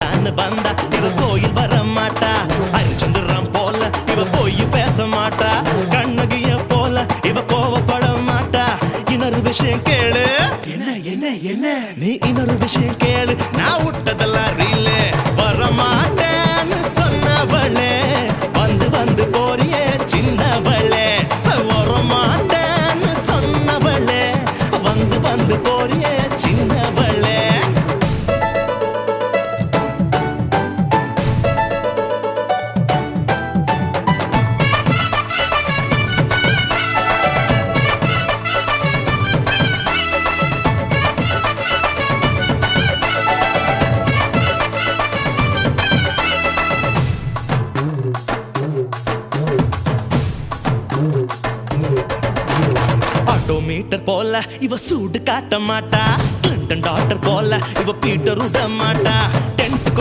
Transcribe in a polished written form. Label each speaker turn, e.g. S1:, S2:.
S1: வந்தா இவ கோயில் வர மாட்டா அரிச்சந்திரம் போல இவ போய் பேச மாட்டா கண்ணகிய போல இவ கோவப்பட மாட்டா இன்னொரு விஷயம் கேளு என்ன என்ன என்ன நீ இன்னொரு விஷயம் கேளு நான் விட்டதெல்லாம் ரீலே வர மாட்டேன்னு சொன்னவளே வந்து வந்து போறியே சின்னவளே வர மாட்டேன்னு சொன்னவளே வந்து வந்து போறியே சின்னவளே மீட்டர் போல இவ சூடு காட்ட மாட்டா கிளின்டன் டாக்டர் போல இவ பீட்டர் விட மாட்டா